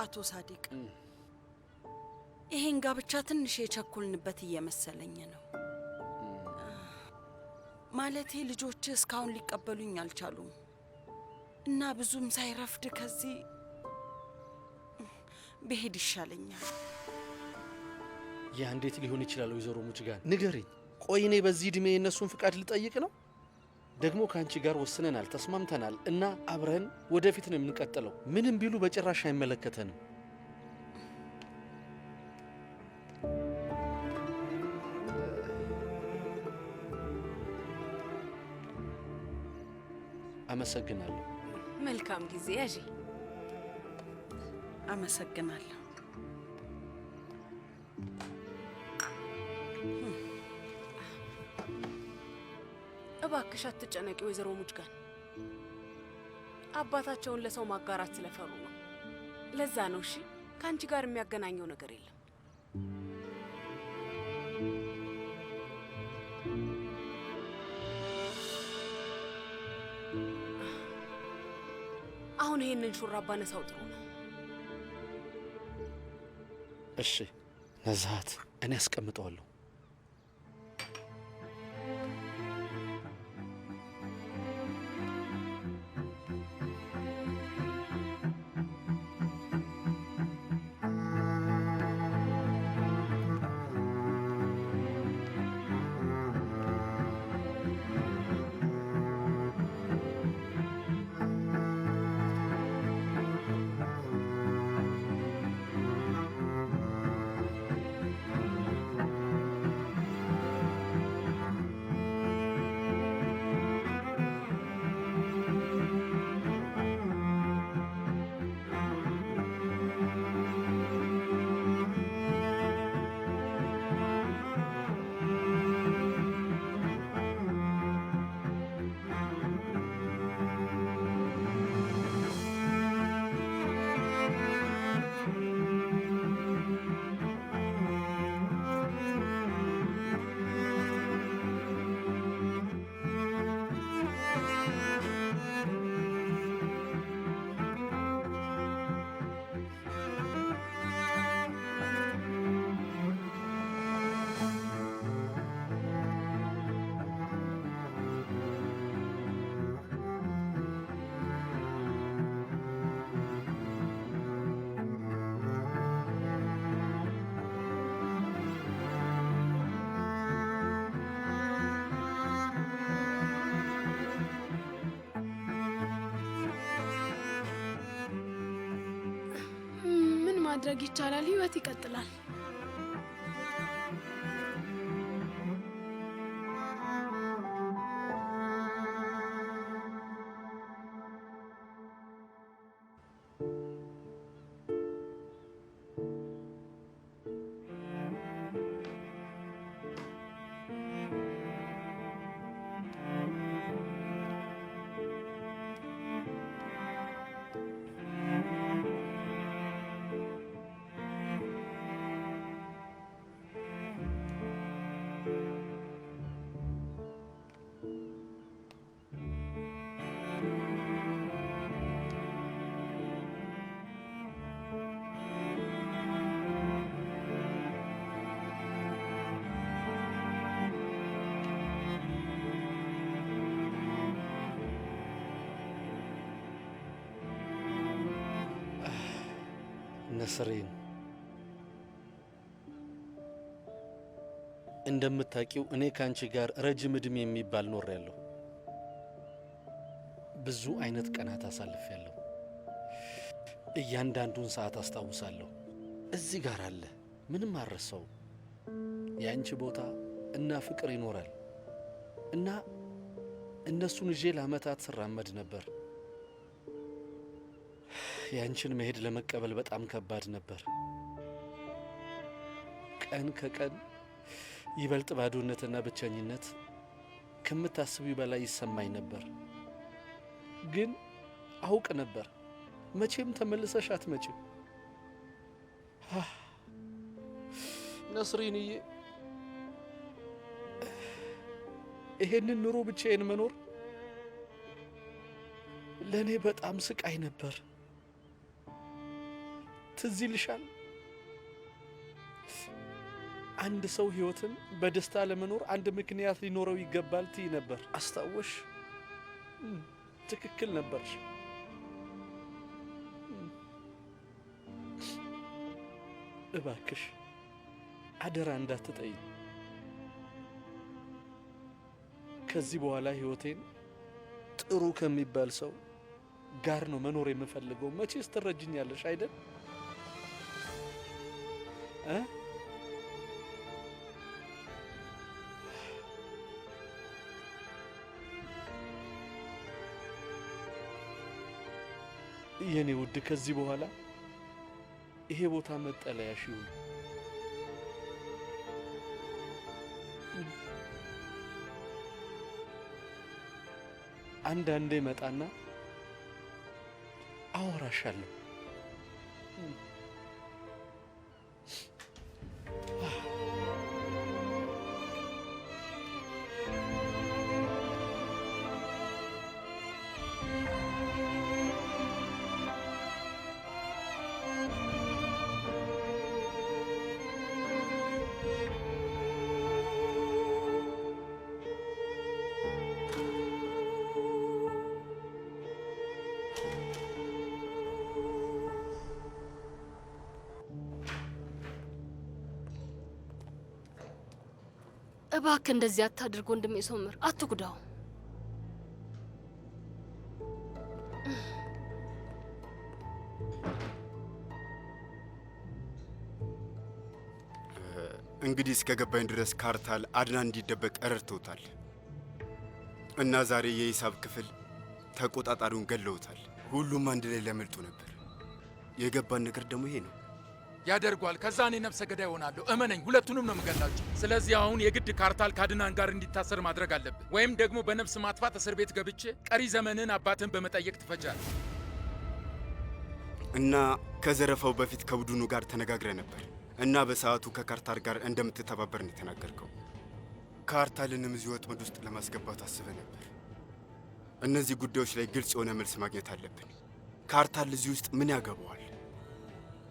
አቶ ሳዲቅ ይሄን ጋብቻ ትንሽ የቸኮልንበት እየመሰለኝ ነው። ማለቴ ልጆች እስካሁን ሊቀበሉኝ አልቻሉም እና ብዙም ሳይረፍድ ከዚህ ብሄድ ይሻለኛል። ያ እንዴት ሊሆን ይችላል? ወይዘሮ ሙጅጋን ንገሪኝ። ቆይ እኔ በዚህ እድሜ የእነሱን ፍቃድ ልጠይቅ ነው? ደግሞ ከአንቺ ጋር ወስነናል፣ ተስማምተናል እና አብረን ወደፊት ነው የምንቀጥለው። ምንም ቢሉ በጭራሽ አይመለከተንም። አመሰግናለሁ። መልካም ጊዜ ያጂ። አመሰግናለሁ። እባክሽ አትጨነቂ ወይዘሮ ሙጅጋን። አባታቸውን ለሰው ማጋራት ስለፈሩ ነው። ለዛ ነው። እሺ ከአንቺ ጋር የሚያገናኘው ነገር የለም። አሁን ይሄንን ሹራባ ነሳው ጥሩ ነው። እሺ ነዛት፣ እኔ አስቀምጠዋለሁ። ማድረግ ይቻላል። ህይወት ይቀጥላል። ነስሪን እንደምታውቂው እኔ ካንቺ ጋር ረጅም እድሜ የሚባል ኖሬያለሁ። ብዙ አይነት ቀናት አሳልፌያለሁ። እያንዳንዱን ሰዓት አስታውሳለሁ። እዚህ ጋር አለ፣ ምንም አልረሳው። ያንቺ ቦታ እና ፍቅር ይኖራል እና እነሱን ይዤ ለዓመታት ስራመድ ነበር። ያንቺን መሄድ ለመቀበል በጣም ከባድ ነበር። ቀን ከቀን ይበልጥ ባዶነትና ብቸኝነት ከምታስቢው በላይ ይሰማኝ ነበር። ግን አውቅ ነበር መቼም ተመልሰሽ አትመጪም። ነስሪንዬ፣ ይሄንን ኑሮ ብቻዬን መኖር ለእኔ በጣም ስቃይ ነበር። ትዝ ይልሻል? አንድ ሰው ህይወትን በደስታ ለመኖር አንድ ምክንያት ሊኖረው ይገባል ትይ ነበር። አስታወሽ? ትክክል ነበርሽ። እባክሽ አደራ እንዳትጠይ። ከዚህ በኋላ ህይወቴን ጥሩ ከሚባል ሰው ጋር ነው መኖር የምፈልገው። መቼስ ትረጅኛለሽ አይደል? የኔ ውድ ከዚህ በኋላ ይሄ ቦታ መጠለያሽ ይሁን። አንዳንዴ መጣና አወራሻለሁ። እባክህ እንደዚህ አታድርግ ወንድሜ ሶመር፣ አትጉዳው። እንግዲህ እስከ ገባኝ ድረስ ካርታል አድናን እንዲደበቅ ረድተውታል እና ዛሬ የሂሳብ ክፍል ተቆጣጣሪውን ገለውታል። ሁሉም አንድ ላይ ሊያመልጡ ነበር። የገባን ነገር ደግሞ ይሄ ነው። ያደርጓል። ከዛ እኔ ነፍሰ ገዳይ ሆናለሁ። እመነኝ፣ ሁለቱንም ነው የምገላቸው። ስለዚህ አሁን የግድ ካርታል ከአድናን ጋር እንዲታሰር ማድረግ አለብን፣ ወይም ደግሞ በነፍስ ማጥፋት እስር ቤት ገብቼ ቀሪ ዘመንን አባትን በመጠየቅ ትፈጃለህ። እና ከዘረፋው በፊት ከቡድኑ ጋር ተነጋግረ ነበር እና በሰዓቱ ከካርታል ጋር እንደምትተባበር ነው የተናገርከው። ካርታልንም እዚህ ወጥመድ ውስጥ ለማስገባት አስበ ነበር። እነዚህ ጉዳዮች ላይ ግልጽ የሆነ መልስ ማግኘት አለብን። ካርታል እዚህ ውስጥ ምን ያገባዋል?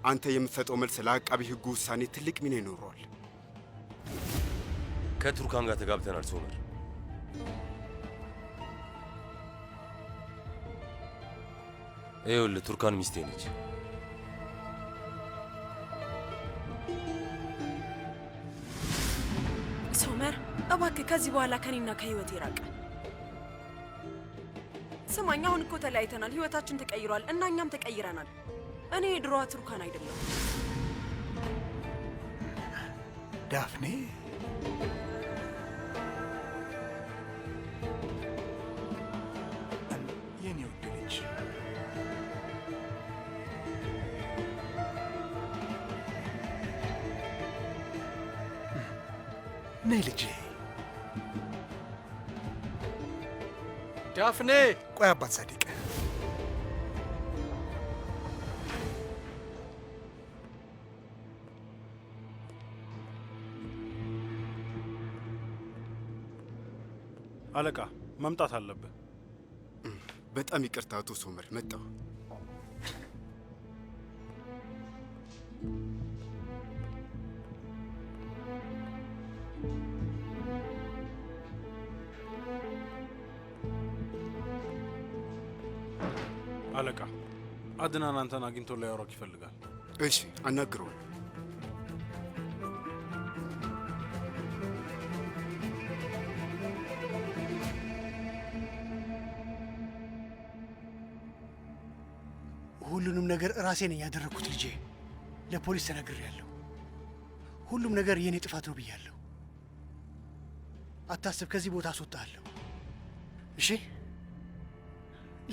አንተ የምትሰጠው መልስ ለአቃቢ ሕጉ ውሳኔ ትልቅ ሚና ይኖረዋል። ከቱርካን ጋር ተጋብተናል ሶመር። ይኸውልህ ቱርካን ሚስቴ ነች። ሶመር እባክህ ከዚህ በኋላ ከኔና ከህይወት ይራቅ። ስማኝ፣ አሁን እኮ ተለያይተናል። ህይወታችን ተቀይሯል እና እኛም ተቀይረናል። እኔ የድሮዋ ቱርካን አይደለም። ዳፍኔ የኔ ውድ ልጅ፣ ነይ ልጄ። ዳፍኔ! ቆይ አባት ሳዲቅ፣ አለቃ መምጣት አለብህ። በጣም ይቅርታ አቶ ሶመር፣ መጣሁ። አለቃ አድናን አንተን አግኝቶ ሊያወራክ ይፈልጋል። እሺ አናግረዋል። ሁሉንም ነገር ራሴ ነኝ ያደረኩት ልጄ። ለፖሊስ ተናግሬያለሁ። ሁሉም ነገር የኔ ጥፋት ነው ብያለሁ። አታስብ፣ ከዚህ ቦታ አስወጣለሁ። እሺ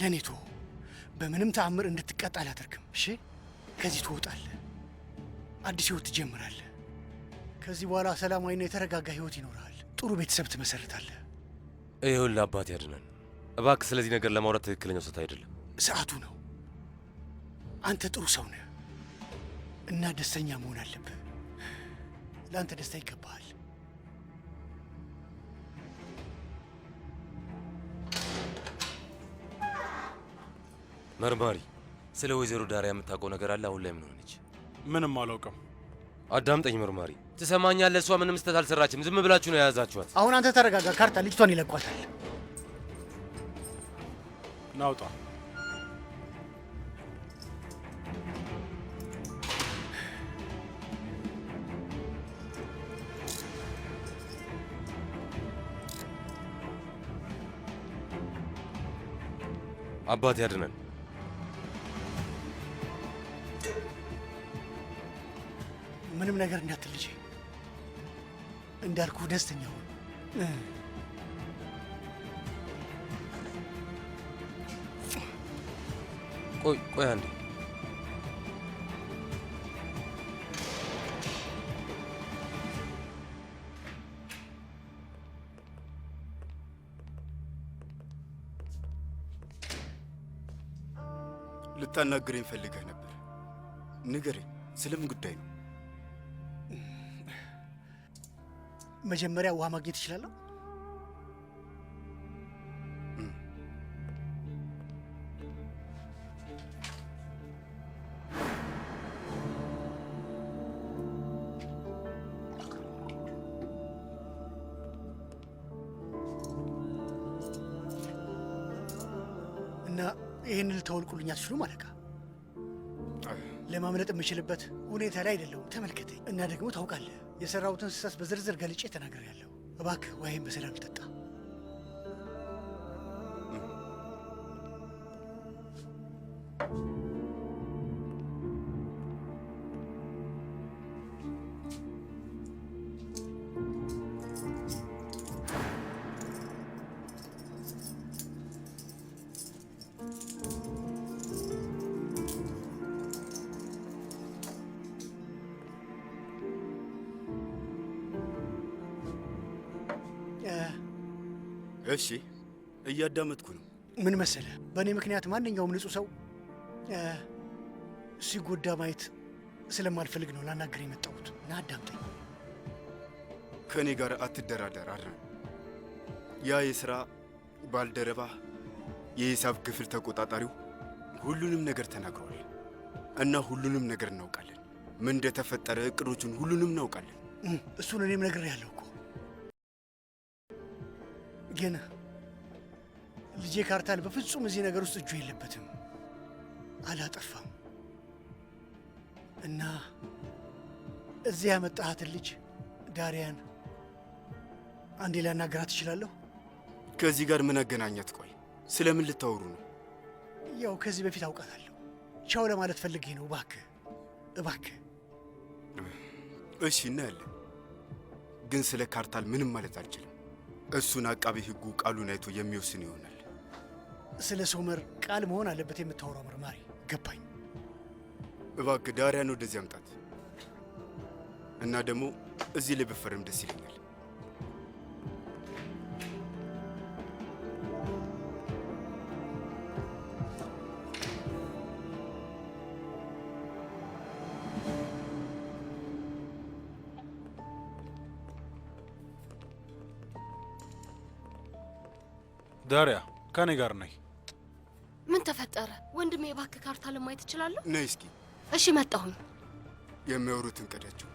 ለኔ ተወው። በምንም ተአምር እንድትቀጣ አላደርግም። እሺ ከዚህ ትወጣለህ፣ አዲስ ህይወት ትጀምራለህ። ከዚህ በኋላ ሰላማዊና የተረጋጋ ህይወት ይኖርሃል። ጥሩ ቤተሰብ ትመሰርታለህ። ይኸውልህ አባቴ አድናን፣ እባክህ ስለዚህ ነገር ለማውራት ትክክለኛው ሰዓት አይደለም። ሰዓቱ ነው። አንተ ጥሩ ሰው ነህ እና ደስተኛ መሆን አለብህ። ለአንተ ደስታ ይገባሃል። መርማሪ፣ ስለ ወይዘሮ ዳሪያ የምታውቀው ነገር አለ? አሁን ላይ ምን ሆነች? ምንም አላውቅም። አዳምጠኝ መርማሪ፣ ትሰማኛለህ? እሷ ምንም ስህተት አልሰራችም። ዝም ብላችሁ ነው የያዛችኋት። አሁን አንተ ተረጋጋ። ካርታ ልጅቷን ይለቋታል። ናውጣ። አባት ያድነን። ምንም ነገር እንዳትል ልጄ። እንዳልኩ ደስተኛ ሁን። ቆይ አንዴ። ልታናግረኝ ፈልገህ ነበር? ንገረኝ። ስለምን ጉዳይ ነው? መጀመሪያ ውሃ ማግኘት እችላለሁ? እና ይህን ልታወልቁልኝ አትችሉም አለቃ? ለማምለጥ የምችልበት ሁኔታ ላይ አይደለሁም። ተመልከተኝ። እና ደግሞ ታውቃለህ፣ የሰራሁትን ስህተት በዝርዝር ገልጬ ተናግሬያለሁ። እባክህ ወይም በሰላም ልጠጣ። እሺ፣ እያዳመጥኩ ነው። ምን መሰለህ፣ በእኔ ምክንያት ማንኛውም ንጹሕ ሰው ሲጎዳ ማየት ስለማልፈልግ ነው ላናገር የመጣሁት። እና አዳምጠኝ። ከእኔ ጋር አትደራደር አድነን። ያ የሥራ ባልደረባ የሂሳብ ክፍል ተቆጣጣሪው ሁሉንም ነገር ተናግሯል እና ሁሉንም ነገር እናውቃለን። ምን እንደተፈጠረ እቅዶቹን ሁሉንም እናውቃለን። እሱን እኔም ነግሬያለሁ እኮ። ግን ልጄ ካርታል በፍጹም እዚህ ነገር ውስጥ እጁ የለበትም። አላጠፋም። እና እዚህ ያመጣሃትን ልጅ ዳሪያን አንዴ ላናገራት እችላለሁ? ከዚህ ጋር ምን አገናኛት? ቆይ ስለምን ልታወሩ ነው? ያው ከዚህ በፊት አውቃታለሁ። ቻው ለማለት ፈልጌ ነው። እባክህ እባክህ። እሺ እናያለን። ግን ስለ ካርታል ምንም ማለት አልችልም። እሱን አቃቤ ሕጉ ቃሉን አይቶ የሚወስን ይሆናል። ስለ ሶመር ቃል መሆን አለበት የምታወራው መርማሪ። ገባኝ። እባክህ ዳሪያን ወደዚህ አምጣት እና ደግሞ እዚህ ላይ ብፈርም ደስ ይለኛል። ዳሪያ ከኔ ጋር ነይ። ምን ተፈጠረ ወንድሜ? እባክህ ካርታ ለማየት እችላለሁ? ነይ እስኪ። እሺ መጣሁኝ። የሚያወሩትን ቀዳቸው።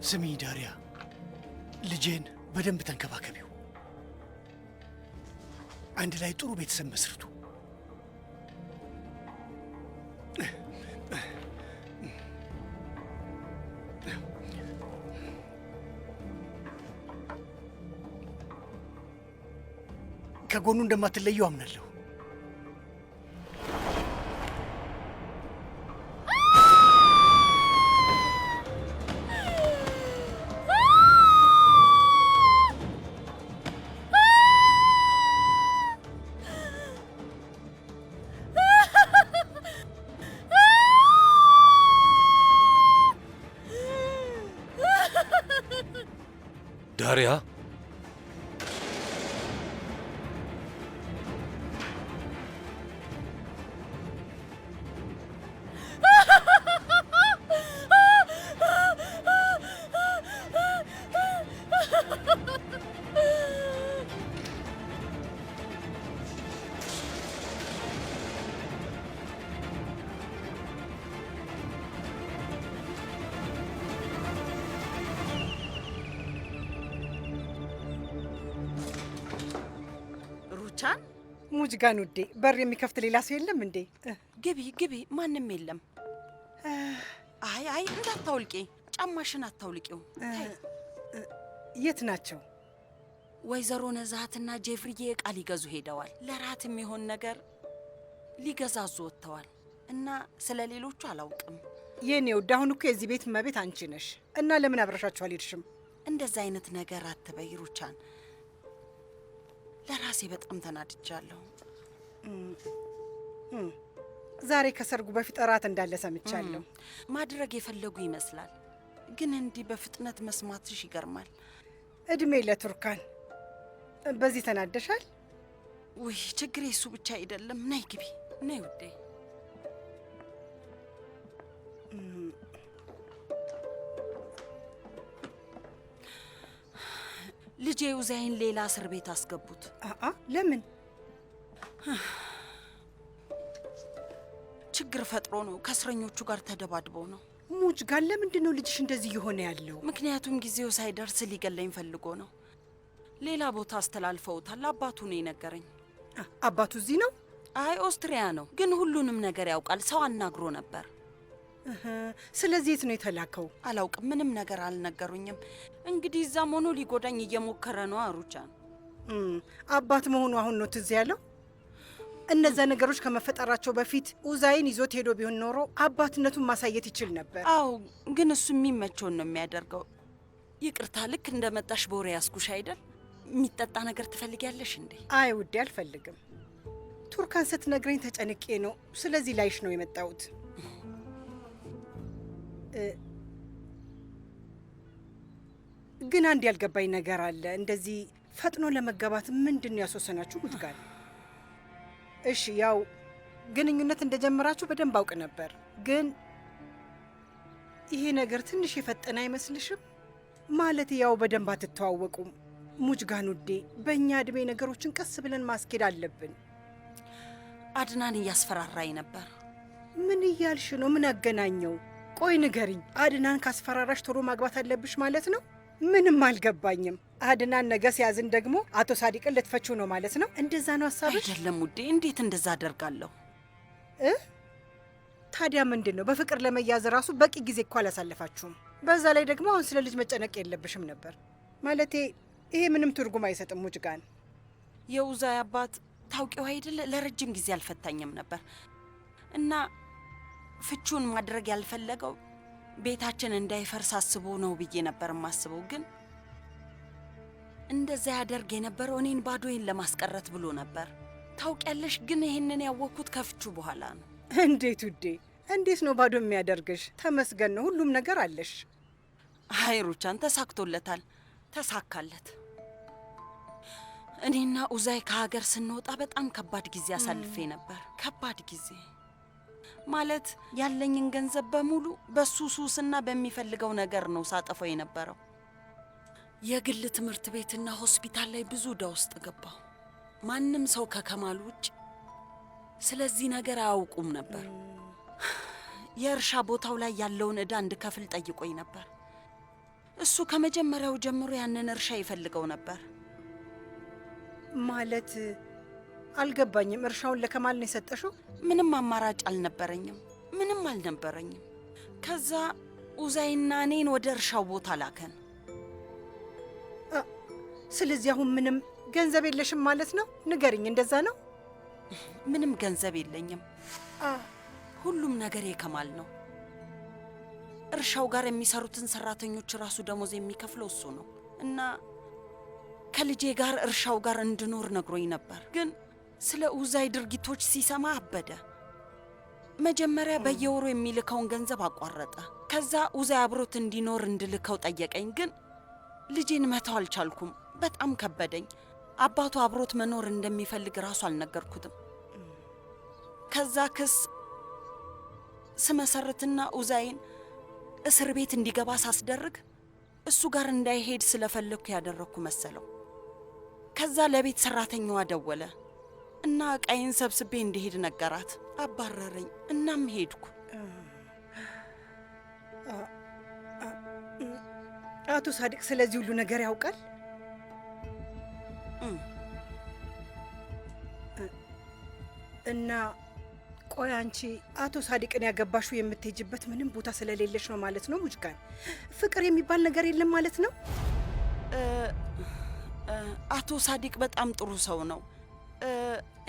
ስሚ ዳሪያ፣ ልጄን በደንብ ተንከባከቢው። አንድ ላይ ጥሩ ቤተሰብ መስርቱ። ከጎኑ እንደማትለየው አምናለሁ። አሪያ ሩቻን ሙጅጋን ውዴ፣ በር የሚከፍት ሌላ ሰው የለም እንዴ? ግቢ ግቢ፣ ማንም የለም። አይ አይ እንዳታውልቂ፣ ጫማሽን አታውልቂው። የት ናቸው? ወይዘሮ ነዛሃትና ጄፍሪዬ ዕቃ ሊገዙ ሄደዋል። ለራት የሚሆን ነገር ሊገዛዙ ወጥተዋል እና ስለ ሌሎቹ አላውቅም። የኔ ውድ፣ አሁን እኮ የዚህ ቤት እመቤት አንቺ ነሽ እና ለምን አብረሻቸው አልሄድሽም? እንደዛ አይነት ነገር አትበይ ሩቻን። ለራሴ በጣም ተናድጃለሁ። ዛሬ ከሰርጉ በፊት እራት እንዳለ ሰምቻለሁ። ማድረግ የፈለጉ ይመስላል፣ ግን እንዲህ በፍጥነት መስማትሽ ይገርማል። እድሜ ለቱርካን። በዚህ ተናደሻል? ውይ ችግሬ እሱ ብቻ አይደለም። ነይ ግቢ፣ ነይ ውዴ። ልጄ ኡዛይን ሌላ እስር ቤት አስገቡት። ለምን? ችግር ፈጥሮ ነው። ከእስረኞቹ ጋር ተደባድቦ ነው። ሙጅጋን፣ ለምንድን ነው ልጅሽ እንደዚህ እየሆነ ያለው? ምክንያቱም ጊዜው ሳይደርስ ሊገለኝ ፈልጎ ነው። ሌላ ቦታ አስተላልፈውታል። አባቱ ነው የነገረኝ። አባቱ እዚህ ነው? አይ ኦስትሪያ ነው፣ ግን ሁሉንም ነገር ያውቃል። ሰው አናግሮ ነበር። ስለዚህ የት ነው የተላከው? አላውቅም፣ ምንም ነገር አልነገሩኝም። እንግዲህ እዛም ሆኖ ሊጎዳኝ እየሞከረ ነው። አሩቻን አባት መሆኑ አሁን ነው ትዝ ያለው? እነዛ ነገሮች ከመፈጠራቸው በፊት ኡዛይን ይዞት ሄዶ ቢሆን ኖሮ አባትነቱን ማሳየት ይችል ነበር። አዎ፣ ግን እሱ የሚመቸውን ነው የሚያደርገው። ይቅርታ፣ ልክ እንደመጣሽ በወሬ ያስኩሽ አይደል? የሚጠጣ ነገር ትፈልጊያለሽ እንዴ? አይ ውዴ፣ አልፈልግም። ቱርካን ስትነግረኝ ተጨንቄ ነው። ስለዚህ ላይሽ ነው የመጣሁት። ግን አንድ ያልገባኝ ነገር አለ። እንደዚህ ፈጥኖ ለመጋባት ምንድን ነው ያስወሰናችሁ ሙጅጋን? እሺ ያው ግንኙነት እንደጀመራችሁ በደንብ አውቅ ነበር፣ ግን ይሄ ነገር ትንሽ የፈጠነ አይመስልሽም? ማለት ያው በደንብ አትተዋወቁም። ሙጅጋን ውዴ፣ በእኛ እድሜ ነገሮችን ቀስ ብለን ማስኬድ አለብን። አድናን እያስፈራራኝ ነበር። ምን እያልሽ ነው? ምን አገናኘው? ቆይ ንገሪኝ። አድናን ካስፈራራሽ ቶሎ ማግባት አለብሽ ማለት ነው? ምንም አልገባኝም። አድናን ነገ ሲያዝን ደግሞ አቶ ሳዲቅን ልትፈችው ነው ማለት ነው? እንደዛ ነው ሀሳብሽ? አይደለም ውዴ፣ እንዴት እንደዛ አደርጋለሁ? ታዲያ ምንድን ነው? በፍቅር ለመያዝ ራሱ በቂ ጊዜ እኮ አላሳለፋችሁም። በዛ ላይ ደግሞ አሁን ስለ ልጅ መጨነቅ የለብሽም ነበር። ማለቴ ይሄ ምንም ትርጉም አይሰጥም ሙጅጋን። የኡዛይ አባት ታውቂው አይደል? ለረጅም ጊዜ አልፈታኝም ነበር እና ፍቹን ማድረግ ያልፈለገው ቤታችን እንዳይፈርስ አስቦ ነው ብዬ ነበር የማስበው። ግን እንደዛ ያደርግ የነበረው እኔን ባዶዬን ለማስቀረት ብሎ ነበር። ታውቂያለሽ፣ ግን ይሄንን ያወቅኩት ከፍቹ በኋላ ነው። እንዴት ውዴ? እንዴት ነው ባዶ የሚያደርግሽ? ተመስገን ነው፣ ሁሉም ነገር አለሽ። አይ ሩቻን፣ ተሳክቶለታል፣ ተሳካለት። እኔና ኡዛይ ከሀገር ስንወጣ በጣም ከባድ ጊዜ አሳልፌ ነበር። ከባድ ጊዜ ማለት ያለኝን ገንዘብ በሙሉ በሱ ሱስና በሚፈልገው ነገር ነው ሳጠፈው የነበረው። የግል ትምህርት ቤትና ሆስፒታል ላይ ብዙ ዕዳ ውስጥ ገባሁ። ማንም ሰው ከከማል ውጭ ስለዚህ ነገር አያውቁም ነበር። የእርሻ ቦታው ላይ ያለውን ዕዳ እንድከፍል ጠይቆኝ ነበር። እሱ ከመጀመሪያው ጀምሮ ያንን እርሻ ይፈልገው ነበር። ማለት አልገባኝም። እርሻውን ለከማል ነው የሰጠሽው? ምንም አማራጭ አልነበረኝም፣ ምንም አልነበረኝም። ከዛ ኡዛይና እኔን ወደ እርሻው ቦታ ላከን። ስለዚህ አሁን ምንም ገንዘብ የለሽም ማለት ነው? ንገሪኝ፣ እንደዛ ነው? ምንም ገንዘብ የለኝም። ሁሉም ነገር የከማል ነው። እርሻው ጋር የሚሰሩትን ሰራተኞች ራሱ ደሞዝ የሚከፍለው እሱ ነው እና ከልጄ ጋር እርሻው ጋር እንድኖር ነግሮኝ ነበር። ግን ስለ ኡዛይ ድርጊቶች ሲሰማ አበደ። መጀመሪያ በየወሩ የሚልከውን ገንዘብ አቋረጠ። ከዛ ኡዛይ አብሮት እንዲኖር እንድልከው ጠየቀኝ። ግን ልጄን መተው አልቻልኩም። በጣም ከበደኝ። አባቱ አብሮት መኖር እንደሚፈልግ ራሱ አልነገርኩትም። ከዛ ክስ ስመሰርትና ኡዛይን እስር ቤት እንዲገባ ሳስደርግ እሱ ጋር እንዳይሄድ ስለፈለግኩ ያደረግኩ መሰለው። ከዛ ለቤት ሰራተኛዋ ደወለ እና ዕቃዬን ሰብስቤ እንዲሄድ ነገራት። አባረረኝ። እናም ሄድኩ። አቶ ሳዲቅ ስለዚህ ሁሉ ነገር ያውቃል? እና ቆይ አንቺ አቶ ሳዲቅን ያገባሽው የምትሄጅበት ምንም ቦታ ስለሌለሽ ነው ማለት ነው? ሙጅጋን ፍቅር የሚባል ነገር የለም ማለት ነው? አቶ ሳዲቅ በጣም ጥሩ ሰው ነው።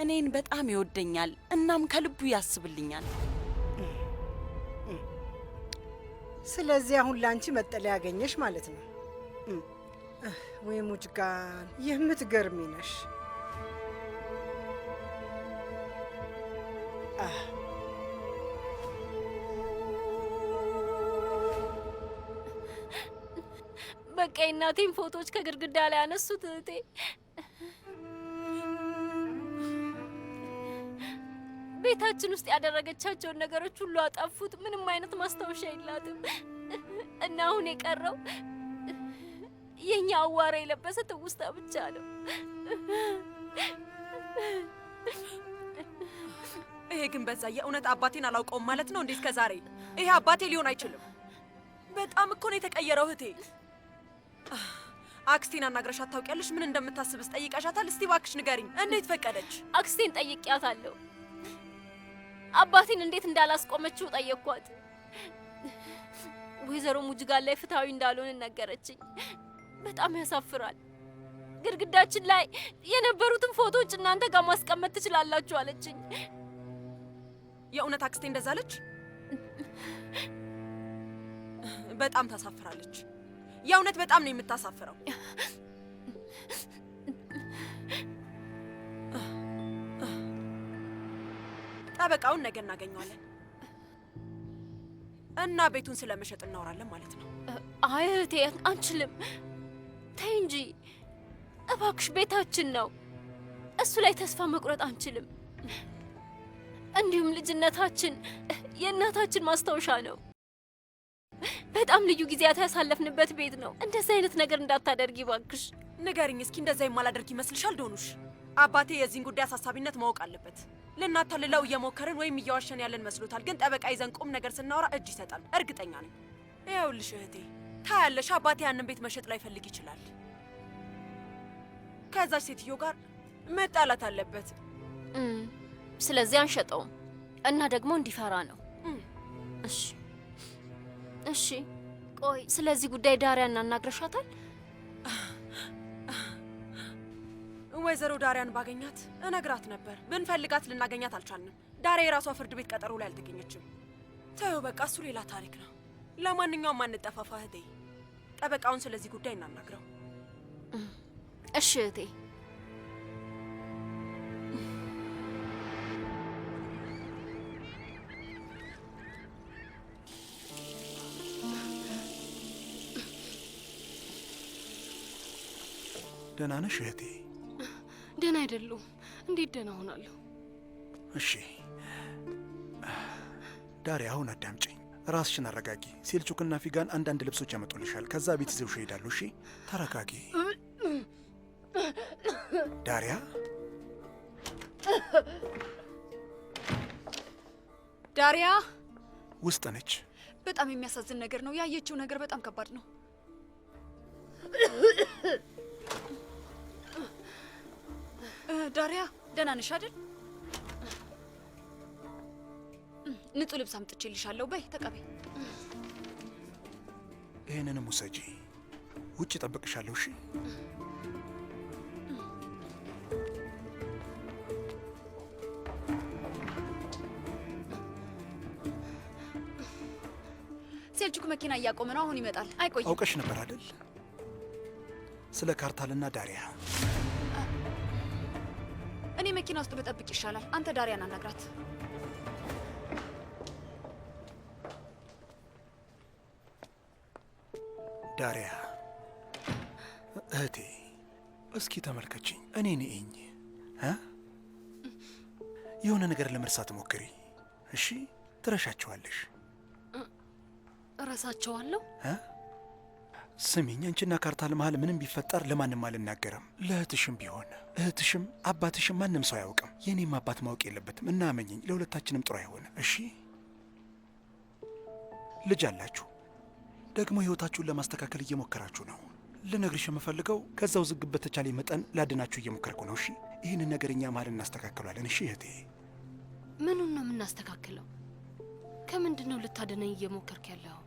እኔን በጣም ይወደኛል። እናም ከልቡ ያስብልኛል። ስለዚህ አሁን ለአንቺ መጠለያ ያገኘሽ ማለት ነው? ወይ ሙጅጋን የምትገርሚ ነሽ። በቃ የእናቴን ፎቶዎች ከግድግዳ ላይ ያነሱት እህቴ። ቤታችን ውስጥ ያደረገቻቸውን ነገሮች ሁሉ አጠፉት። ምንም አይነት ማስታወሻ የላትም እና አሁን የቀረው የኛ አዋራ የለበሰ ትውስታ ብቻ ነው። ይሄ ግን በዛ። የእውነት አባቴን አላውቀውም ማለት ነው እንዴ? እስከ ዛሬ ይሄ አባቴ ሊሆን አይችልም። በጣም እኮ ነው የተቀየረው እህቴ። አክስቴን አናግረሻት ታውቂያለሽ? ምን እንደምታስብስ ጠይቀሻታል? እስቲ እባክሽ ንገሪኝ፣ እንዴት ፈቀደች? አክስቴን ጠይቄያታለሁ። አባቴን እንዴት እንዳላስቆመችው ጠየቅኳት። ወይዘሮ ሙጅጋን ላይ ፍትሃዊ እንዳልሆን ነገረችኝ። በጣም ያሳፍራል። ግድግዳችን ላይ የነበሩትን ፎቶዎች እናንተ ጋር ማስቀመጥ ትችላላችሁ አለችኝ። የእውነት አክስቴ እንደዛ አለች? በጣም ታሳፍራለች። የእውነት በጣም ነው የምታሳፍረው። ጠበቃውን ነገ እናገኘዋለን እና ቤቱን ስለመሸጥ እናወራለን ማለት ነው። አይ እህቴ አንችልም። ተይ እንጂ እባክሽ፣ ቤታችን ነው። እሱ ላይ ተስፋ መቁረጥ አንችልም። እንዲሁም ልጅነታችን የእናታችን ማስታወሻ ነው። በጣም ልዩ ጊዜያት ያሳለፍንበት ቤት ነው። እንደዚህ አይነት ነገር እንዳታደርጊ እባክሽ። ንገሪኝ እስኪ፣ እንደዛ የማላደርግ ይመስልሻል ዶኑሽ? አባቴ የዚህን ጉዳይ አሳሳቢነት ማወቅ አለበት። ልናታልለው እየሞከርን ወይም እየዋሸን ያለን መስሎታል፣ ግን ጠበቃ ይዘን ቁም ነገር ስናወራ እጅ ይሰጣል። እርግጠኛ ነኝ። ይኸውልሽ እህቴ፣ ታያለሽ፣ አባቴ ያንን ቤት መሸጥ ላይ ፈልግ ይችላል። ከዛች ሴትዮ ጋር መጣላት አለበት። ስለዚህ አንሸጠውም እና ደግሞ እንዲፈራ ነው። እሺ እሺ። ቆይ ስለዚህ ጉዳይ ዳሪያን እናናግረሻታል? ወይዘሮ ዳሪያን ባገኛት እነግራት ነበር። ብንፈልጋት ልናገኛት አልቻልንም። ዳሪያ የራሷ ፍርድ ቤት ቀጠሮ ላይ አልተገኘችም። ተይው በቃ፣ እሱ ሌላ ታሪክ ነው። ለማንኛውም አንጠፋፋ እህቴ። ጠበቃውን ስለዚህ ጉዳይ እናናግረው። እሺ እህቴ። ደህና ነሽ እህቴ? ደህና አይደለሁም። እንዴት ደህና ሆናለሁ? እሺ ዳሪያ፣ አሁን አዳምጪኝ። ራስሽን አረጋጊ። ሴልቹክና ፊጋን አንዳንድ ልብሶች ያመጡልሻል። ከዛ ቤት ይዘውሽ ይሄዳሉ። እሺ ተረጋጊ ዳሪያ። ዳሪያ ውስጥ ነች። በጣም የሚያሳዝን ነገር ነው ያየችው። ነገር በጣም ከባድ ነው። ዳሪያ ደህና ነሽ አይደል? ንጹህ ልብስ አምጥቼልሻለሁ። በይ ተቀበይ። ይህንንም ውሰጂ። ውጭ እጠብቅሻለሁ። እሺ ሴልቹክ መኪና እያቆመ ነው። አሁን ይመጣል። አይቆይም። አውቀሽ ነበር አይደል? ስለ ካርታልና ዳሪያ። እኔ መኪና ውስጥ በጠብቅ ይሻላል። አንተ ዳሪያን አናግራት። ዳሪያ እህቴ እስኪ ተመልከችኝ፣ እኔ ነኝ። የሆነ ነገር ለመርሳት ሞክሪ እሺ? ትረሻቸዋለሽ። እረሳቸዋለሁ? ስሚኝ፣ አንቺና ካርታል መሀል ምንም ቢፈጠር ለማንም አልናገርም። ለእህትሽም ቢሆን እህትሽም አባትሽም ማንም ሰው አያውቅም። የእኔም አባት ማወቅ የለበትም እና አመኝኝ፣ ለሁለታችንም ጥሩ አይሆንም። እሺ? ልጅ አላችሁ፣ ደግሞ ህይወታችሁን ለማስተካከል እየሞከራችሁ ነው። ልነግርሽ የምፈልገው ከዛው ዝግብ በተቻለ መጠን ላድናችሁ እየሞከርኩ ነው። እሺ? ይህንን ነገር እኛ መሀል እናስተካክሏለን። እሺ እህቴ? ምኑን ነው የምናስተካክለው? ከምንድን ነው ልታድነኝ እየሞከርክ ያለው?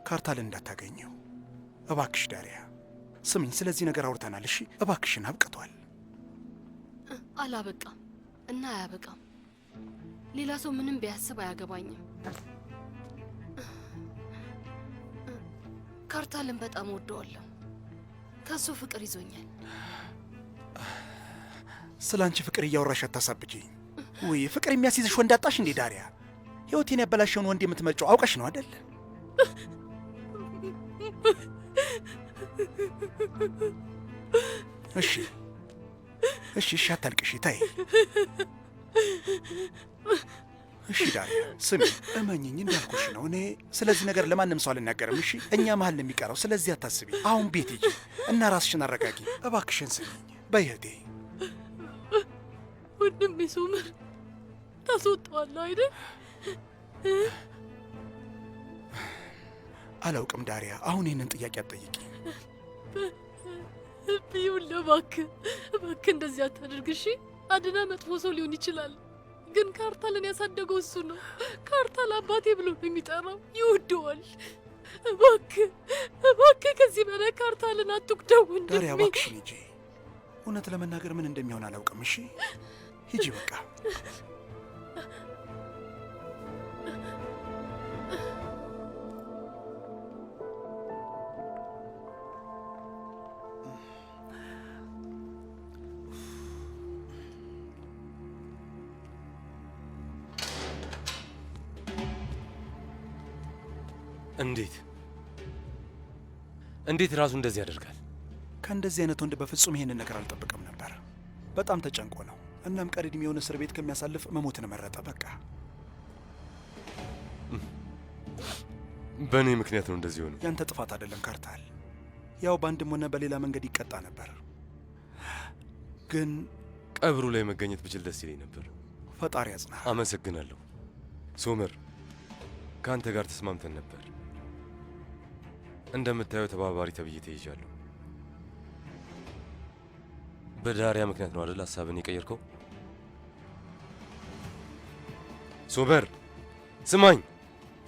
ካርታል እንዳታገኘው እባክሽ ዳሪያ። ስሚኝ፣ ስለዚህ ነገር አውርተናል። እሺ? እባክሽን አብቅቷል። አላበቃም እና አያበቃም። ሌላ ሰው ምንም ቢያስብ አያገባኝም። ካርታልን በጣም ወደዋለሁ። ከሱ ፍቅር ይዞኛል። ስለ አንቺ ፍቅር እያወራሽ አታሳብጂኝ። ውይ ፍቅር የሚያስይዝሽ ወንድ አጣሽ እንዴ ዳሪያ? ህይወቴን ያበላሸውን ወንድ የምትመርጨው አውቀሽ ነው አይደል? እሺ እሺ እሺ፣ አታልቅሽ ታይ። እሺ ዳሪያ ስሚ፣ እመኝኝ እንዳልኩሽ ነው። እኔ ስለዚህ ነገር ለማንም ሰው አልናገርም። እሺ? እኛ መሀል ነው የሚቀረው። ስለዚህ አታስቢ። አሁን ቤት ሂጂ እና ራስሽን አረጋጊ። እባክሽን ስሚኝ በይህቴ። ወንድሜ ሶመር ታስወጣዋለህ አይደል? አላውቅም ዳሪያ፣ አሁን ይህንን ጥያቄ አትጠይቂ። ይኸውልህ እባክህ እባክህ እንደዚህ አታድርግ እሺ? አድና መጥፎ ሰው ሊሆን ይችላል፣ ግን ካርታልን ያሳደገው እሱ ነው። ካርታል አባቴ ብሎ ነው የሚጠራው፣ ይወደዋል። እባክህ እባክህ ከዚህ በላይ ካርታልን አትጉዳው ወንድሜ። ዳሪያ እባክሽን ሂጂ። እውነት ለመናገር ምን እንደሚሆን አላውቅም። እሺ ሂጂ በቃ። እንዴት ራሱ እንደዚህ ያደርጋል? ከእንደዚህ አይነት ወንድ በፍጹም ይሄንን ነገር አልጠብቅም ነበር። በጣም ተጨንቆ ነው። እናም ቀሪ ዕድሜውን እስር ቤት ከሚያሳልፍ መሞትን መረጠ። በቃ በእኔ ምክንያት ነው እንደዚህ ሆነ። ያንተ ጥፋት አይደለም ካርታል። ያው በአንድም ሆነ በሌላ መንገድ ይቀጣ ነበር፣ ግን ቀብሩ ላይ መገኘት ብችል ደስ ይለኝ ነበር። ፈጣሪ ያጽና። አመሰግናለሁ ሶመር። ከአንተ ጋር ተስማምተን ነበር። እንደምታየው ተባባሪ ተብዬ ተይዣለሁ። በዳሪያ ምክንያት ነው አይደል ሀሳብን የቀየርከው? ሶመር ስማኝ፣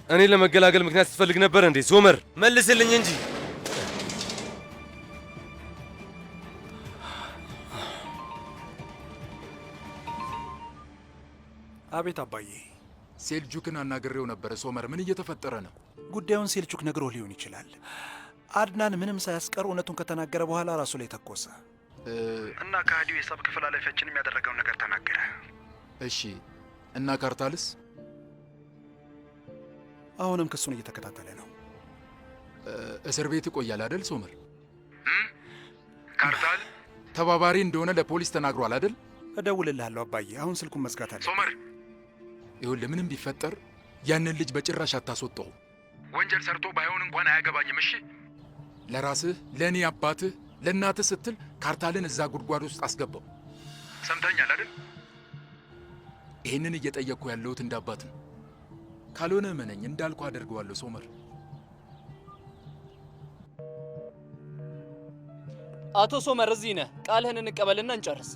እኔ ለመገላገል ምክንያት ስትፈልግ ነበር እንዴ? ሶመር መልስልኝ እንጂ። አቤት አባዬ። ሴልጁክን አናግሬው ነበረ። ሶመር ምን እየተፈጠረ ነው? ጉዳዩን ሴልቹክ ነግሮህ ሊሆን ይችላል። አድናን ምንም ሳያስቀር እውነቱን ከተናገረ በኋላ ራሱ ላይ ተኮሰ እና ከሃዲው የሂሳብ ክፍል ኃላፊያችን የሚያደረገውን ነገር ተናገረ። እሺ እና ካርታልስ? አሁንም ክሱን እየተከታተለ ነው። እስር ቤት ይቆያል አይደል ሶመር? ካርታል ተባባሪ እንደሆነ ለፖሊስ ተናግሯል አይደል? እደውልልሃለሁ አባዬ። አሁን ስልኩን መዝጋት አለ። ሶመር ይኸውልህ፣ ምንም ቢፈጠር ያንን ልጅ በጭራሽ አታስወጣው። ወንጀል ሰርቶ ባይሆን እንኳን አያገባኝም። እሺ ለራስህ፣ ለእኔ አባትህ፣ ለእናትህ ስትል ካርታልን እዛ ጉድጓድ ውስጥ አስገባው። ሰምተኛል አይደል? ይህንን እየጠየቅኩ ያለሁት እንደ አባት ነው። ካልሆነ እመነኝ እንዳልኩ አደርገዋለሁ ሶመር። አቶ ሶመር እዚህ ነህ? ቃልህን እንቀበልና እንጨርስ።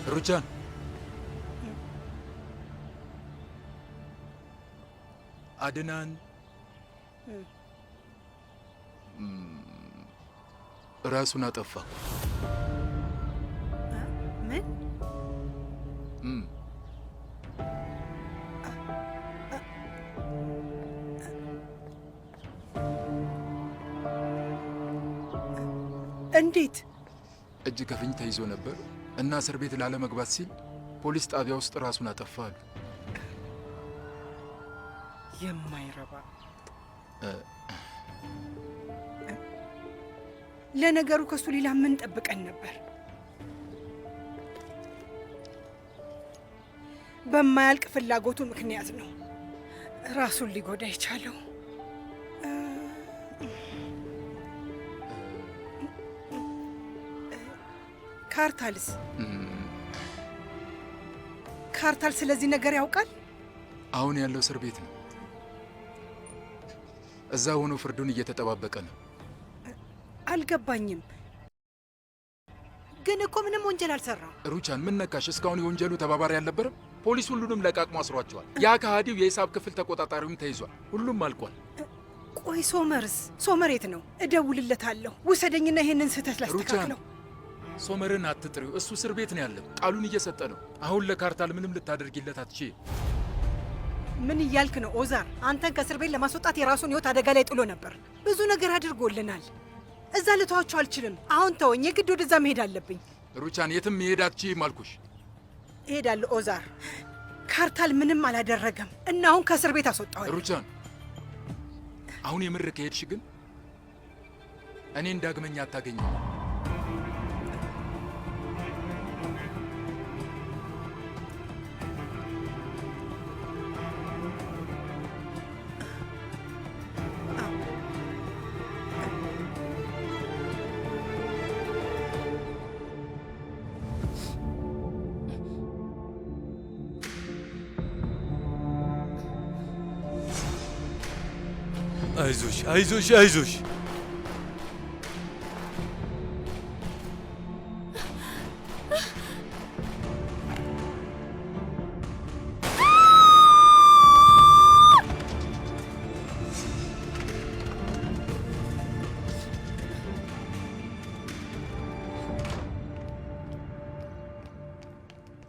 ሩቻን አድናን ራሱን አጠፋ። ምን? እንዴት? እጅ ከፍንጅ ተይዞ ነበር እና እስር ቤት ላለመግባት ሲል ፖሊስ ጣቢያ ውስጥ ራሱን አጠፋ አሉ። የማይረባ ለነገሩ ከሱ ሌላ ምን ጠብቀን ነበር? በማያልቅ ፍላጎቱ ምክንያት ነው ራሱን ሊጎዳ የቻለው። ካርታልስ? ካርታል ስለዚህ ነገር ያውቃል? አሁን ያለው እስር ቤት ነው። እዛ ሆኖ ፍርዱን እየተጠባበቀ ነው። አልገባኝም። ግን እኮ ምንም ወንጀል አልሰራም። ሩቻን ምን ነካሽ? እስካሁን የወንጀሉ ተባባሪ አልነበረም? ፖሊስ ሁሉንም ለቃቅሞ አስሯቸዋል። ያ ከሃዲው የሂሳብ ክፍል ተቆጣጣሪውም ተይዟል። ሁሉም አልቋል። ቆይ ሶመርስ? ሶመር የት ነው? እደውልለታለሁ። ውሰደኝና ይሄንን ስህተት ላስተካክለው። ሶመርን አትጥሪው። እሱ እስር ቤት ነው ያለው። ቃሉን እየሰጠ ነው። አሁን ለካርታል ምንም ልታደርጊለት አትችይም። ምን እያልክ ነው ኦዛር? አንተን ከእስር ቤት ለማስወጣት የራሱን ህይወት አደጋ ላይ ጥሎ ነበር። ብዙ ነገር አድርጎልናል። እዛ ልተዋቸው አልችልም። አሁን ተወኝ። የግድ ወደዛ መሄድ አለብኝ። ሩቻን የትም መሄድ አትችይም አልኩሽ። እሄዳለሁ ኦዛር። ካርታል ምንም አላደረገም እና አሁን ከእስር ቤት አስወጣዋል። ሩቻን አሁን የምር ከሄድሽ ግን እኔን ዳግመኛ አታገኘም። አይዞሽ አይዞሽ አይዞሽ።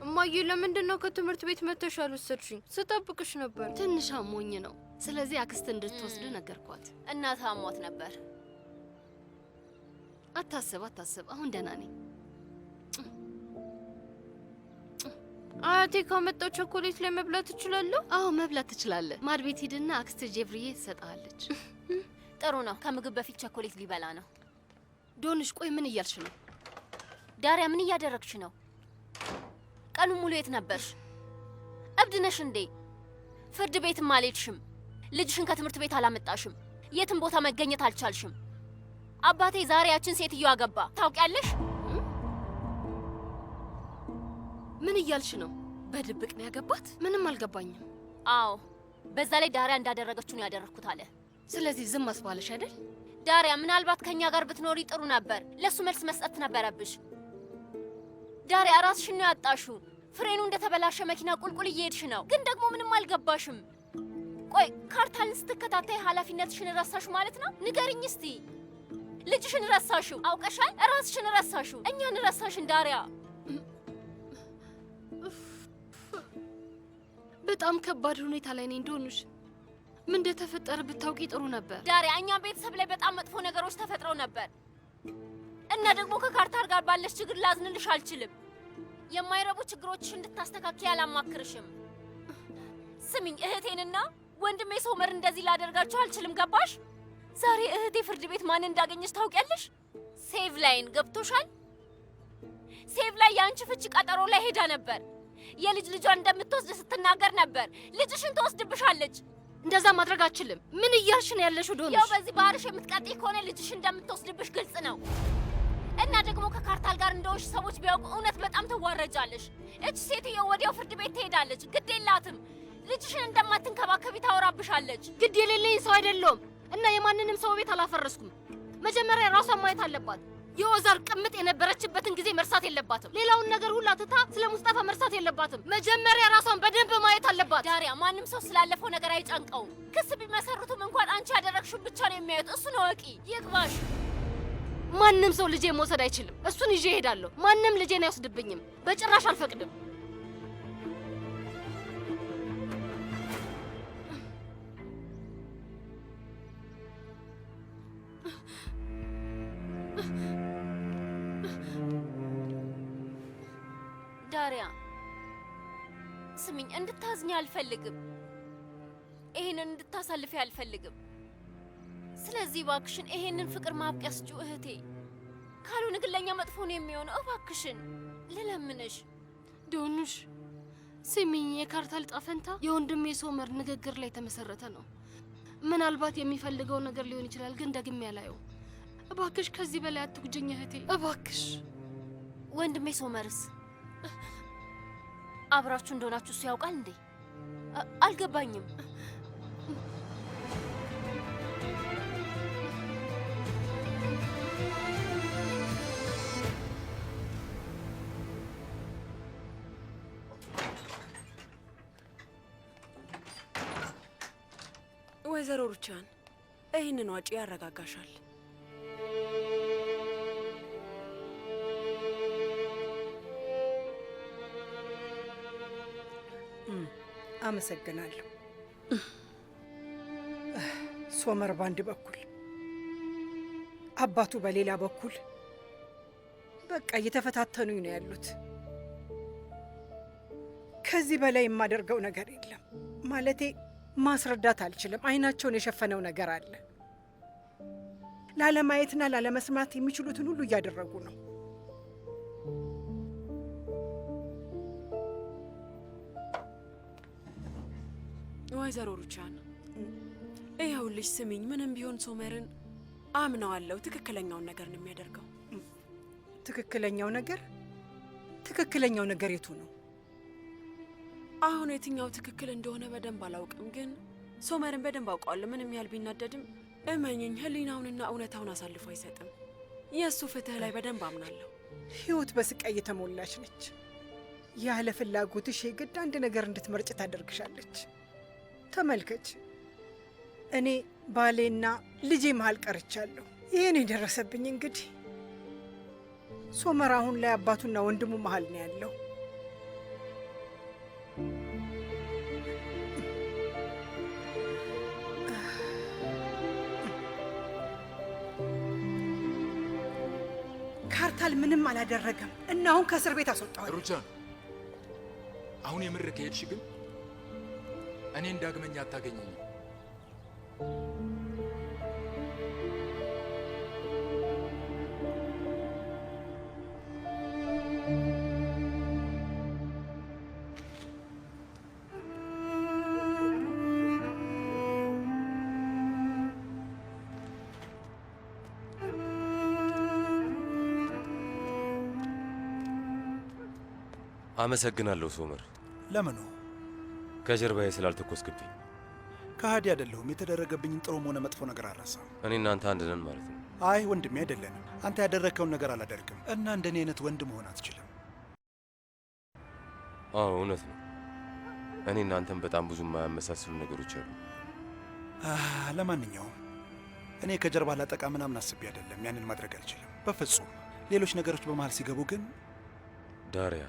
እማዬ ለምንድን ነው ከትምህርት ቤት መተሽ አልወሰድሽኝ? ስጠብቅሽ ነበር። ትንሽ አሞኝ ነው። ስለዚህ አክስት እንድትወስድ ነገርኳት። እናት አሟት ነበር። አታስብ አታስብ፣ አሁን ደህና ነኝ። አያቴ ካመጣው ቸኮሌት ላይ መብላት እችላለሁ? አዎ መብላት ትችላለህ። ማድ ቤት ሂድና አክስት ጄቭሪዬ ትሰጣለች። ጥሩ ነው። ከምግብ በፊት ቸኮሌት ሊበላ ነው። ዶንሽ ቆይ ምን እያልሽ ነው? ዳሪያ ምን እያደረግሽ ነው? ቀኑን ሙሉ የት ነበርሽ? እብድ ነሽ እንዴ? ፍርድ ቤትም አልሄድሽም። ልጅሽን ከትምህርት ቤት አላመጣሽም። የትም ቦታ መገኘት አልቻልሽም። አባቴ ዛሬ ያችን ሴትዮ አገባ። ታውቂያለሽ? ምን እያልሽ ነው? በድብቅ ነው ያገባት? ምንም አልገባኝም። አዎ፣ በዛ ላይ ዳሪያ እንዳደረገችው ነው ያደረግኩት አለ። ስለዚህ ዝም አስባለሽ አይደል? ዳሪያ ምናልባት ከኛ ጋር ብትኖሪ ጥሩ ነበር። ለሱ መልስ መስጠት ነበረብሽ። ዳሪያ ራስሽን ነው ያጣሽው። ፍሬኑ እንደተበላሸ መኪና ቁልቁል እየሄድሽ ነው፣ ግን ደግሞ ምንም አልገባሽም። ቆይ ካርታልን ስትከታታይ ኃላፊነትሽን ረሳሽ ማለት ነው? ንገሪኝ እስቲ። ልጅሽን ረሳሽው፣ አውቀሻል? ራስሽን ረሳሽው፣ እኛን ረሳሽን። ዳሪያ በጣም ከባድ ሁኔታ ላይ ነኝ ዶኑሽ። ምን እንደተፈጠረ ብታውቂ ጥሩ ነበር። ዳሪያ እኛ ቤተሰብ ላይ በጣም መጥፎ ነገሮች ተፈጥረው ነበር እና ደግሞ ከካርታር ጋር ባለሽ ችግር ላዝንልሽ አልችልም። የማይረቡ ችግሮችሽ እንድታስተካክይ አላማክርሽም። ስሚኝ፣ እህቴንና ወንድሜ ሶመር እንደዚህ ላደርጋቸው አልችልም። ገባሽ? ዛሬ እህቴ ፍርድ ቤት ማን እንዳገኘች ታውቂያለሽ? ሴቭ ላይን። ገብቶሻል? ሴቭ ላይ የአንቺ ፍቺ ቀጠሮ ላይ ሄዳ ነበር። የልጅ ልጇን እንደምትወስድ ስትናገር ነበር። ልጅሽን ትወስድብሻለች። እንደዛ ማድረግ አልችልም። ምን እያልሽ ነው ያለሽው ዶኑሽ? ያው በዚህ ባህርሽ የምትቀጥይ ከሆነ ልጅሽ እንደምትወስድብሽ ግልጽ ነው። እና ደግሞ ከካርታል ጋር እንደሆንሽ ሰዎች ቢያውቁ እውነት በጣም ትዋረጃለሽ። እች ሴትዮ ወዲያው ፍርድ ቤት ትሄዳለች። ግድ የላትም። ልጅሽን እንደማትንከባከቢ ታወራብሻለች። ግድ የሌለኝ ሰው አይደለሁም እና የማንንም ሰው ቤት አላፈረስኩም። መጀመሪያ ራሷን ማየት አለባት። የኦዛር ቅምጥ የነበረችበትን ጊዜ መርሳት የለባትም። ሌላውን ነገር ሁላ ትታ ስለ ሙስጣፋ መርሳት የለባትም። መጀመሪያ ራሷን በደንብ ማየት አለባት። ዳሪያ፣ ማንም ሰው ስላለፈው ነገር አይጨንቀውም። ክስ ቢመሰርቱም እንኳን አንቺ ያደረግሽው ብቻ ነው የሚያዩት። እሱን እወቂ፣ ይግባሽ። ማንም ሰው ልጄ መውሰድ አይችልም። እሱን ይዤ እሄዳለሁ። ማንም ልጄን አይወስድብኝም። በጭራሽ አልፈቅድም። ዳሪያ ስሚኝ፣ እንድታዝኝ አልፈልግም። ይሄንን እንድታሳልፊ አልፈልግም። ስለዚህ እባክሽን ይሄንን ፍቅር ማብቂያ ስጪው እህቴ። ካልሆነ ግን ለእኛ መጥፎ ነው የሚሆነው። እባክሽን ልለምንሽ። ዶኑሽ ስሚኝ፣ የካርታል ዕጣ ፈንታ የወንድሜ ሶመር ንግግር ላይ የተመሰረተ ነው። ምናልባት የሚፈልገው ነገር ሊሆን ይችላል፣ ግን ደግሜ ያላየው። እባክሽ ከዚህ በላይ አትጉጅኝ እህቴ፣ እባክሽ። ወንድሜ ሶመርስ አብራችሁ እንደሆናችሁ እሱ ያውቃል እንዴ? አልገባኝም። ወይዘሮ ሩቻን ይህንን ዋጪ ያረጋጋሻል። አመሰግናለሁ። ሶመር በአንድ በኩል አባቱ በሌላ በኩል በቃ እየተፈታተኑኝ ነው ያሉት። ከዚህ በላይ የማደርገው ነገር የለም። ማለቴ ማስረዳት አልችልም። አይናቸውን የሸፈነው ነገር አለ። ላለማየትና ላለመስማት የሚችሉትን ሁሉ እያደረጉ ነው። ወይዘሮ ሩቻን ይኸውልሽ ስሚኝ፣ ምንም ቢሆን ሶመርን አምነዋለሁ። ትክክለኛውን ነገር ነው የሚያደርገው። ትክክለኛው ነገር የቱ ነው? አሁን የትኛው ትክክል እንደሆነ በደንብ አላውቅም፣ ግን ሶመርን በደንብ አውቀዋለሁ። ምንም ያህል ቢናደድም እመኝኝ፣ ህሊናውንና እውነታውን አሳልፎ አይሰጥም። የእሱ ፍትህ ላይ በደንብ አምናለሁ። ህይወት በስቃይ የተሞላች ነች። ያለ ፍላጎትሽ የግድ አንድ ነገር እንድትመርጭ ታደርግሻለች። ተመልከች፣ እኔ ባሌና ልጄ መሃል ቀርቻለሁ። ይህን የደረሰብኝ እንግዲህ ሶመር አሁን ላይ አባቱና ወንድሙ መሃል ነው ያለው። ካርታል ምንም አላደረገም እና አሁን ከእስር ቤት አስወጣዋል። ሩቻን፣ አሁን የምር ከሄድሽ ግን እኔን ዳግመኛ አታገኘኝም። አመሰግናለሁ ሶመር። ለምኑ? ከጀርባዬ ስላልተኮስክብኝ። ከሃዲ አይደለሁም። የተደረገብኝን ጥሩም ሆነ መጥፎ ነገር አልረሳም። እኔ እናንተ አንድ ነን ማለት ነው? አይ ወንድሜ አይደለንም። አንተ ያደረግከውን ነገር አላደርግም እና እንደኔ አይነት ወንድ መሆን አትችልም። አዎ እውነት ነው። እኔ እናንተም በጣም ብዙ የማያመሳስሉ ነገሮች አሉ። ለማንኛውም እኔ ከጀርባ ላጠቃ ምናምን አስቤ አይደለም። ያንን ማድረግ አልችልም በፍጹም። ሌሎች ነገሮች በመሃል ሲገቡ ግን ዳሪያ፣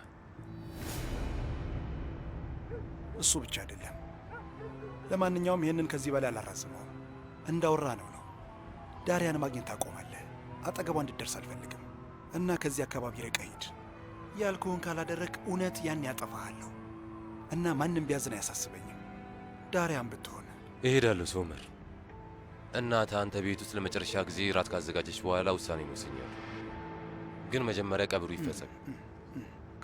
እሱ ብቻ አይደለም። ለማንኛውም ይህንን ከዚህ በላይ አላራዝመውም። እንዳወራ ነው። ዳሪያን ማግኘት ታቆማለህ። አጠገቧ እንድትደርስ አልፈልግም እና ከዚህ አካባቢ ርቀህ ሂድ። ያልኩህን ካላደረግ እውነት ያን ያጠፋሃለሁ እና ማንም ቢያዝን አያሳስበኝም። ዳሪያን ብትሆን እሄዳለሁ። ሶመር፣ እናትህ አንተ ቤት ውስጥ ለመጨረሻ ጊዜ ራት ካዘጋጀች በኋላ ውሳኔ ይወስኛል። ግን መጀመሪያ ቀብሩ ይፈጸም።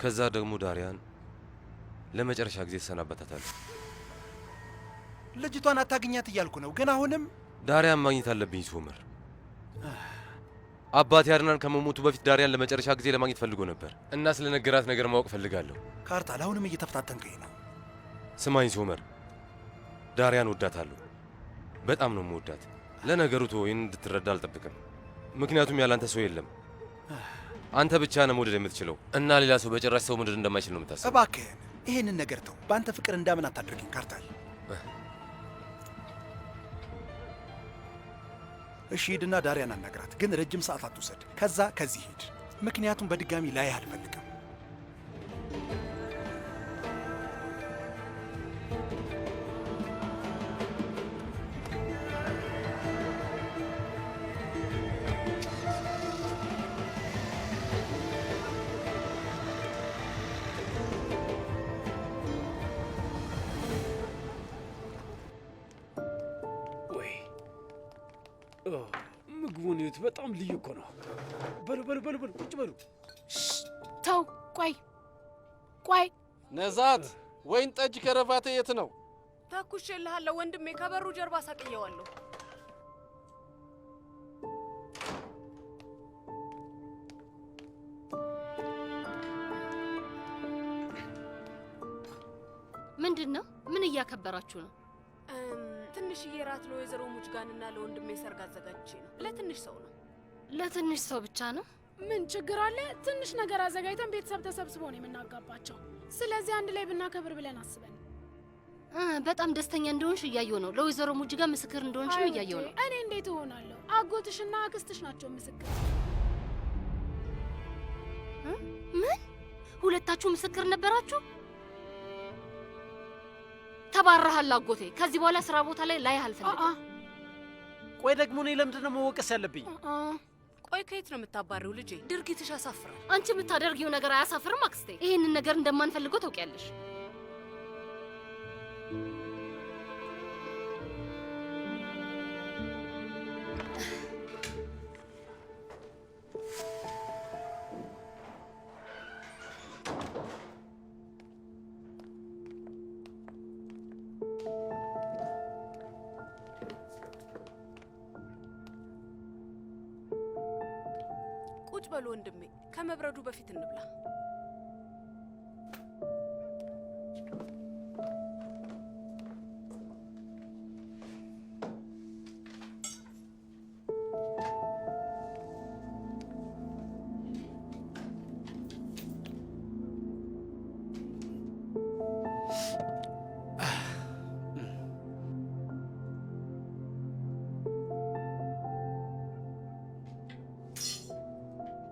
ከዛ ደግሞ ዳሪያን ለመጨረሻ ጊዜ ተሰናበታታለሁ። ልጅቷን አታግኛት እያልኩ ነው፣ ግን አሁንም ዳሪያን ማግኘት አለብኝ ሶመር። አባቴ አድናን ከመሞቱ በፊት ዳሪያን ለመጨረሻ ጊዜ ለማግኘት ፈልጎ ነበር እና ስለ ነገራት ነገር ማወቅ ፈልጋለሁ። ካርታል፣ አሁንም እየተፈታተንከኝ ነው። ስማኝ ሶመር፣ ዳሪያን ወዳታለሁ። በጣም ነው የምወዳት። ለነገሩ ይህን እንድትረዳ አልጠብቅም፣ ምክንያቱም ያላንተ ሰው የለም። አንተ ብቻ ነው መውደድ የምትችለው እና ሌላ ሰው በጭራሽ ሰው መውደድ እንደማይችል ነው የምታስበው። እባክህን ይሄንን ነገር ተው። በአንተ ፍቅር እንዳምን አታድርግኝ ካርታል። እሺ ሂድና ዳሪያን አናግራት፣ ግን ረጅም ሰዓት አትውሰድ። ከዛ ከዚህ ሂድ፣ ምክንያቱም በድጋሚ ላይህ አልፈልግም። እዩት፣ በጣም ልዩ እኮ ነው። በሉ በሉ በሉ በሉ ቁጭ በሉ። ተው፣ ቆይ ነዛት፣ ወይን ጠጅ ከረፋቴ የት ነው? ተኩሼልሃለሁ ወንድሜ፣ ከበሩ ጀርባ ሳቅየዋለሁ። ምንድን ነው? ምን እያከበራችሁ ነው? ትንሽዬ ራት ለወይዘሮ ሙጅጋንና ለወንድሜ ሰርግ አዘጋጅቼ ነው። ለትንሽ ሰው ነው። ለትንሽ ሰው ብቻ ነው? ምን ችግር አለ? ትንሽ ነገር አዘጋጅተን ቤተሰብ ተሰብስቦ ነው የምናጋባቸው። ስለዚህ አንድ ላይ ብናከብር ብለን አስበን። በጣም ደስተኛ እንደሆንሽ እያየሁ ነው። ለወይዘሮ ሙጅጋ ምስክር እንደሆንሽም እያየሁ ነው። እኔ እንዴት እሆናለሁ? አጎትሽና አክስትሽ ናቸው ምስክር። ምን? ሁለታችሁ ምስክር ነበራችሁ? ተባረሃል አጎቴ። ከዚህ በኋላ ስራ ቦታ ላይ ላይህ አልፈልግም። ቆይ ደግሞ እኔ ለምንድን ነው መወቀስ ያለብኝ? ቆይ ከየት ነው የምታባሪው ልጄ? ድርጊትሽ ያሳፍራል። አንቺ የምታደርጊው ነገር አያሳፍርም አክስቴ? ይህንን ነገር እንደማንፈልገው ታውቂያለሽ። ቁጭ በሉ ወንድሜ፣ ከመብረዱ በፊት እንብላ።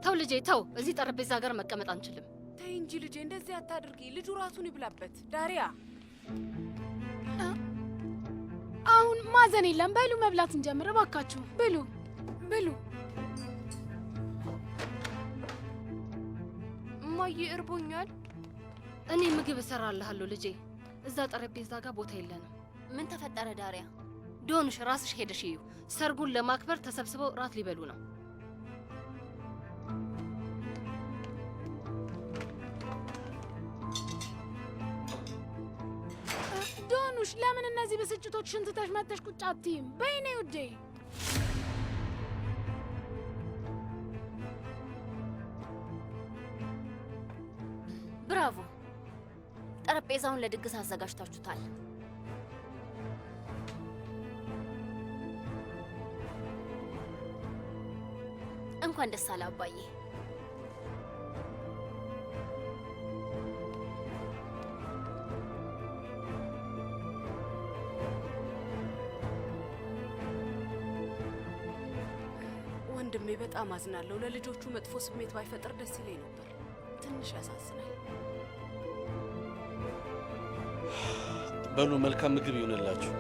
ተው ልጄ ተው። እዚህ ጠረጴዛ ጋር መቀመጥ አንችልም። ተይ እንጂ ልጄ፣ እንደዚህ አታድርጊ። ልጁ ራሱን ይብላበት። ዳሪያ፣ አሁን ማዘን የለም። በሉ መብላት እንጀምር እባካችሁ። ብሉ ብሉ። እማዬ እርቦኛል። እኔ ምግብ እሰራልሃለሁ ልጄ። እዛ ጠረጴዛ ጋር ቦታ የለንም። ምን ተፈጠረ ዳሪያ? ዶንሽ ራስሽ ሄደሽ እዩ። ሰርጉን ለማክበር ተሰብስበው ራት ሊበሉ ነው። ዶኑሽ፣ ለምን እነዚህ ብስጭቶችሽን ትተሽ መጥተሽ ቁጭ አትይም? በይኔ ውዴ። ብራቮ! ጠረጴዛውን ለድግስ አዘጋጅታችሁታል። እንኳን ደስ አለ አባዬ። ወንድሜ በጣም አዝናለሁ። ለልጆቹ መጥፎ ስሜት ባይፈጥር ደስ ይለኝ ነበር። ትንሽ ያሳዝናል። በሉ መልካም ምግብ ይሆንላችሁ።